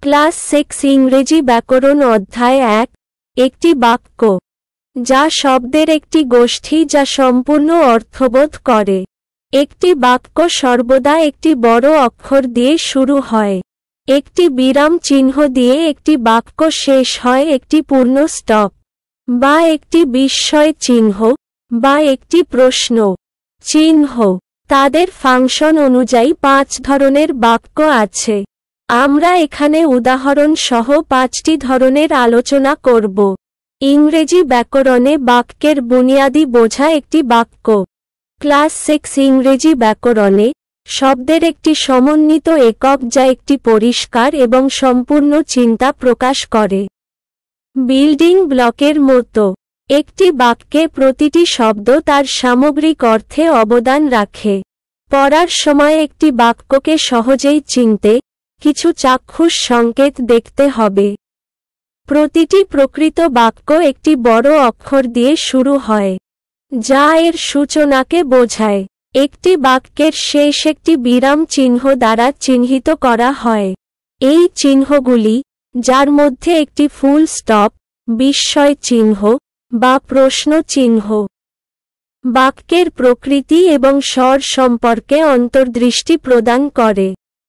Class 6 ইংরেজি ব্যাকরণ অধ্যায় 1। একটি বাক্য যা শব্দের একটি গোষ্ঠী যা সম্পূর্ণ অর্থবোধ করে। একটি বাক্য সর্বদা একটি বড় অক্ষর দিয়ে শুরু হয়। একটি বিরাম চিহ্ন দিয়ে একটি বাক্য শেষ হয়, একটি পূর্ণ স্টপ বা একটি বিস্ময় চিহ্ন বা একটি প্রশ্ন চিহ্ন। তাদের ফাংশন অনুযায়ী 5 ধরনের বাক্য আছে। আমরা এখানে উদাহরণ সহ 5টি ধরনের আলোচনা করব। ইংরেজি ব্যাকরণে বাক্যের বুনিয়াদি বোঝা একটি বাক্য। ক্লাস 6 ইংরেজি ব্যাকরণে শব্দের একটি সমন্বিত একক যা একটি পরিষ্কার এবং সম্পূর্ণ চিন্তা প্রকাশ করে। বিল্ডিং ব্লকের মতো একটি বাক্যে প্রতিটি শব্দ তার সামগ্রিক অর্থে অবদান রাখে। পড়ার সময় একটি বাক্যকে সহজেই চিনতে কিছু চাক্ষুষ সংকেত দেখতে হবে। প্রতিটি প্রকৃত বাক্য একটি বড় অক্ষর দিয়ে শুরু হয়, যা এর সূচনাকে বোঝায়। একটি বাক্যের শেষ একটি বিরাম চিহ্ন দ্বারা চিহ্নিত করা হয়। এই চিহ্নগুলি, যার মধ্যে একটি ফুল স্টপ, বিস্ময় চিহ্ন বা প্রশ্ন চিহ্ন, বাক্যের প্রকৃতি এবং স্বর সম্পর্কে অন্তর্দৃষ্টি প্রদান করে।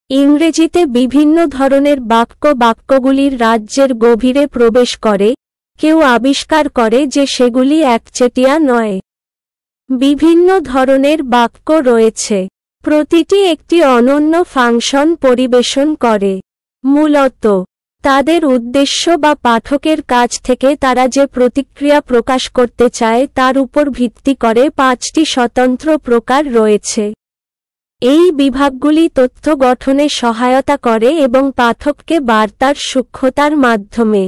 ইংরেজিতে বিভিন্ন ধরনের বাক্য বাক্যগুলির রাজ্যের গভীরে প্রবেশ করে। কেউ আবিষ্কার করে যে সেগুলি একচেটিয়া নয়। বিভিন্ন ধরনের বাক্য রয়েছে, প্রতিটি একটি অনন্য ফাংশন পরিবেশন করে। মূলত তাদের উদ্দেশ্য বা পাঠকের কাছ থেকে তারা যে প্রতিক্রিয়া প্রকাশ করতে চায় তার উপর ভিত্তি করে 5টি স্বতন্ত্র প্রকার রয়েছে। এই বিভাগগুলি তথ্য গঠনে সহায়তা করে এবং পাঠককে বার্তার সূক্ষ্মতার মাধ্যমে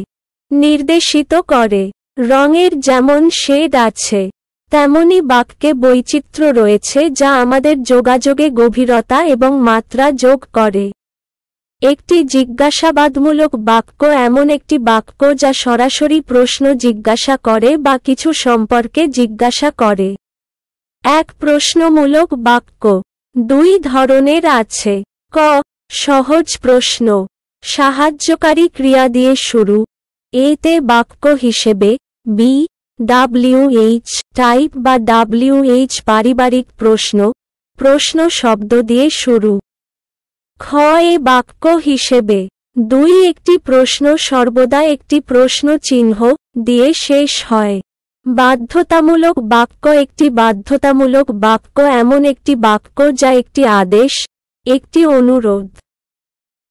নির্দেশিত করে। রঙের যেমন শেড আছে, তেমনি বাক্যে বৈচিত্র্য রয়েছে যা আমাদের যোগাযোগে গভীরতা এবং মাত্রা যোগ করে। একটি জিজ্ঞাসাবাদমূলক বাক্য এমন একটি বাক্য যা সরাসরি প্রশ্ন জিজ্ঞাসা করে বা কিছু সম্পর্কে জিজ্ঞাসা করে। এক প্রশ্নমূলক বাক্য 2 ধরনের আছে। ক. সহজ প্রশ্ন, সাহায্যকারী ক্রিয়া দিয়ে শুরু, এতে বাক্য হিসেবে। বি. WH টাইপ বা WH পারিবারিক প্রশ্ন, প্রশ্ন শব্দ দিয়ে শুরু। খ. এ বাক্য হিসেবে। 2 একটি প্রশ্ন সর্বদা একটি প্রশ্ন চিহ্ন দিয়ে শেষ হয়। বাধ্যতামূলক বাক্য একটি বাধ্যতামূলক বাক্য এমন একটি বাক্য যা একটি আদেশ, একটি অনুরোধ,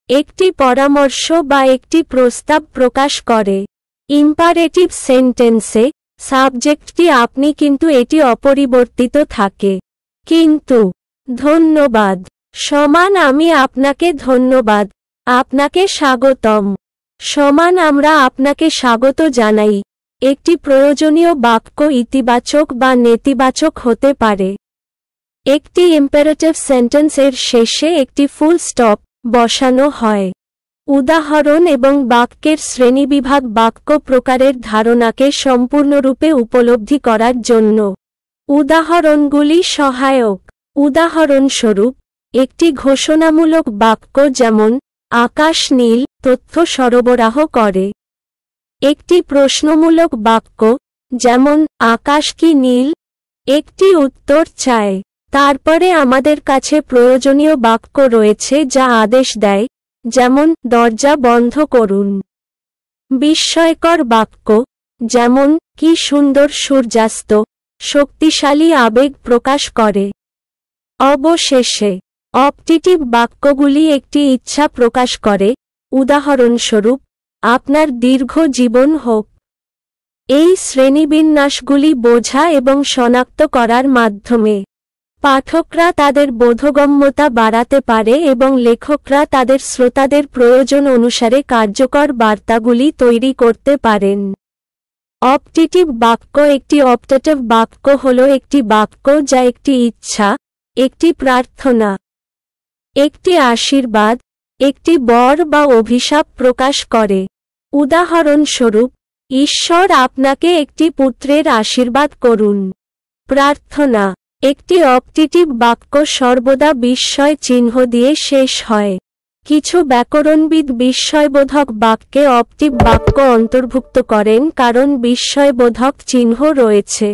একটি পরামর্শ বা একটি প্রস্তাব প্রকাশ করে। ইম্পারেটিভ সেন্টেন্সে সাবজেক্টটি আপনি কিন্তু এটি অপরিবর্তিত থাকে। কিন্তু ধন্যবাদ সমান আমি আপনাকে ধন্যবাদ, আপনাকে স্বাগতম সমান আমরা আপনাকে স্বাগত জানাই। একটি প্রয়োজনীয় বাক্য ইতিবাচক বা নেতিবাচক হতে পারে। একটি ইম্পারেটিভ সেন্টেন্সের শেষে একটি ফুল স্টপ বসানো হয়। উদাহরণ এবং বাক্যের শ্রেণীবিভাগ বাক্য প্রকারের ধারণাকে সম্পূর্ণরূপে উপলব্ধি করার জন্য উদাহরণগুলি সহায়ক। উদাহরণস্বরূপ, একটি ঘোষণামূলক বাক্য যেমন আকাশ নীল তথ্য সরবরাহ করে। একটি প্রশ্নমূলক বাক্য যেমন আকাশ কি নীল একটি উত্তর চায়। তারপরে আমাদের কাছে প্রয়োজনীয় বাক্য রয়েছে যা আদেশ দেয়, যেমন দরজা বন্ধ করুন। বিস্ময়কর বাক্য যেমন কি সুন্দর সূর্যাস্ত শক্তিশালী আবেগ প্রকাশ করে। অবশেষে অপটিটিভ বাক্যগুলি একটি ইচ্ছা প্রকাশ করে, উদাহরণস্বরূপ আপনার দীর্ঘ জীবন হোক। এই শ্রেণীবিন্যাসগুলি বোঝা এবং শনাক্ত করার মাধ্যমে পাঠকরা তাদের বোধগম্যতা বাড়াতে পারে এবং লেখকরা তাদের শ্রোতাদের প্রয়োজন অনুসারে কার্যকর বার্তাগুলি তৈরি করতে পারেন। অপটিটিভ বাক্য একটি অপটেটিভ বাক্য হল একটি বাক্য যা একটি ইচ্ছা, একটি প্রার্থনা, একটি আশীর্বাদ, একটি বর বা অভিশাপ প্রকাশ করে। উদাহরণস্বরূপ, ঈশ্বর আপনাকে একটি পুত্রের আশীর্বাদ করুন। প্রার্থনা একটি অপটিটিভ বাক্য সর্বদা বিস্ময় চিহ্ন দিয়ে শেষ হয়। কিছু ব্যাকরণবিদ বিস্ময়বোধক বাক্যে অপটিভ বাক্য অন্তর্ভুক্ত করেন কারণ বিস্ময়বোধক চিহ্ন রয়েছে।